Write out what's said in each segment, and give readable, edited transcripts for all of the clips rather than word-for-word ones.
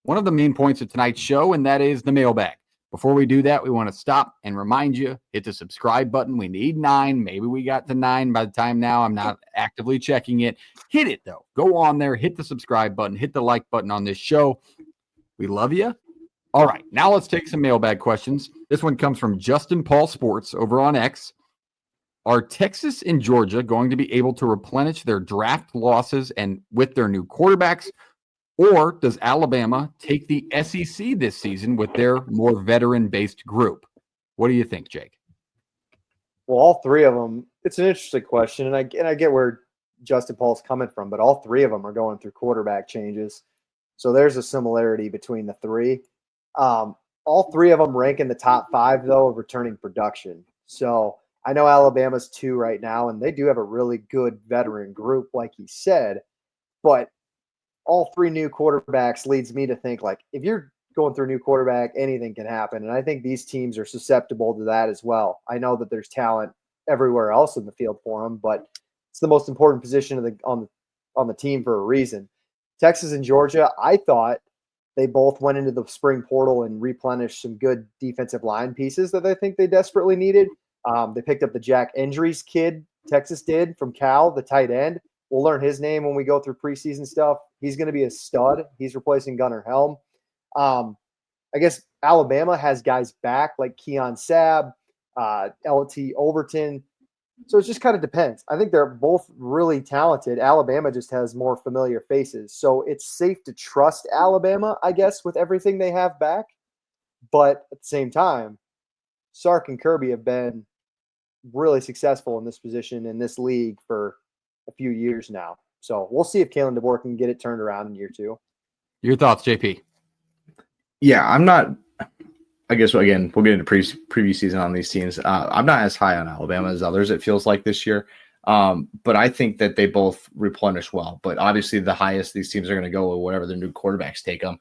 one of the main points of tonight's show, and that is the mailbag. Before we do that, we want to stop and remind you, hit the subscribe button. We need 9. Maybe we got to 9 by the time now. I'm not actively checking it. Hit it, though. Go on there, hit the subscribe button, hit the like button on this show. We love you. All right, now let's take some mailbag questions. This one comes from Justin Paul Sports over on X. Are Texas and Georgia going to be able to replenish their draft losses and with their new quarterbacks? Or does Alabama take the SEC this season with their more veteran-based group? What do you think, Jake? Well, all three of them, it's an interesting question, and I get where Justin Paul's coming from, but all three of them are going through quarterback changes. So there's a similarity between the three. All three of them rank in the top 5, though, of returning production. So I know Alabama's 2 right now, and they do have a really good veteran group, like he said, but all 3 new quarterbacks leads me to think, like, if you're going through a new quarterback, anything can happen. And I think these teams are susceptible to that as well. I know that there's talent everywhere else in the field for them, but it's the most important position on the team for a reason. Texas and Georgia, I thought they both went into the spring portal and replenished some good defensive line pieces that I think they desperately needed. They picked up the Jack Endries kid, Texas did, from Cal, the tight end. We'll learn his name when we go through preseason stuff. He's going to be a stud. He's replacing Gunnar Helm. I guess Alabama has guys back like Keon Sabb, LT Overton. So it just kind of depends. I think they're both really talented. Alabama just has more familiar faces. So it's safe to trust Alabama, I guess, with everything they have back. But at the same time, Sark and Kirby have been really successful in this position in this league for a few years now. So we'll see if Kalen DeBoer can get it turned around in year 2. Your thoughts, JP? Yeah, I'm not. I guess, again, we'll get into preview season on these teams. I'm not as high on Alabama as others, it feels like, this year. But I think that they both replenish well. But obviously the highest these teams are going to go with whatever their new quarterbacks take them.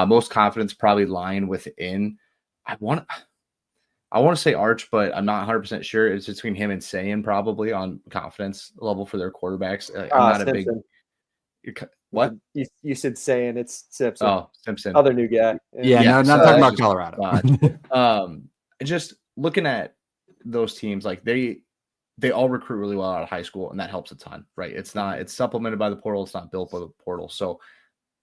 Most confidence probably lying within. I want to say Arch, but I'm not 100% sure. It's between him and Sayan probably on confidence level for their quarterbacks. I'm not Simpson. A big. What? You said Sayan, it's Simpson. Oh, Simpson. Other new guy. Yeah, no, not talking about Colorado. Just looking at those teams, like they all recruit really well out of high school, and that helps a ton, right? It's supplemented by the portal. It's not built by the portal. So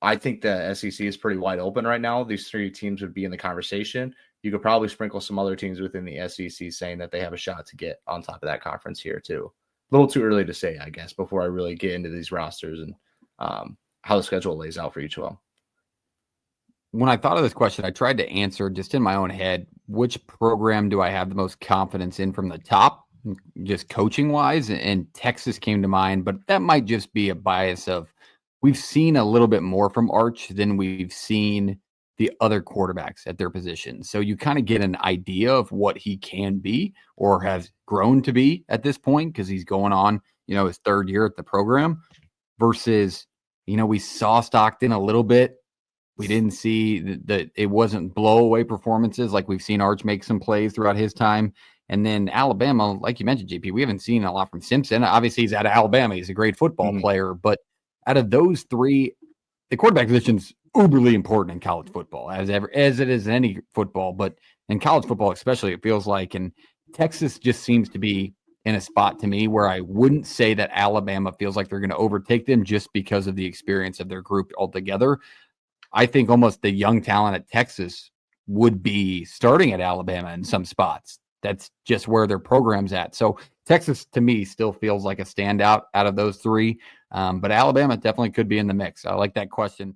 I think the SEC is pretty wide open right now. These 3 teams would be in the conversation. You could probably sprinkle some other teams within the SEC saying that they have a shot to get on top of that conference here too. A little too early to say, I guess, before I really get into these rosters and how the schedule lays out for each of them. When I thought of this question, I tried to answer just in my own head, which program do I have the most confidence in from the top, just coaching wise? And Texas came to mind, but that might just be a bias of we've seen a little bit more from Arch than we've seen the other quarterbacks at their position. So you kind of get an idea of what he can be or has grown to be at this point, because he's going on, his 3rd year at the program versus, we saw Stockton a little bit. We didn't see that it wasn't blow away performances like we've seen Arch make some plays throughout his time. And then Alabama, like you mentioned, JP, we haven't seen a lot from Simpson. Obviously, he's out of Alabama. He's a great football player. But out of those 3, the quarterback position's uberly important in college football, as it is in any football. But in college football especially, it feels like. And Texas just seems to be in a spot to me where I wouldn't say that Alabama feels like they're going to overtake them just because of the experience of their group altogether. I think almost the young talent at Texas would be starting at Alabama in some spots. That's just where their program's at. So Texas, to me, still feels like a standout out of those 3. But Alabama definitely could be in the mix. I like that question.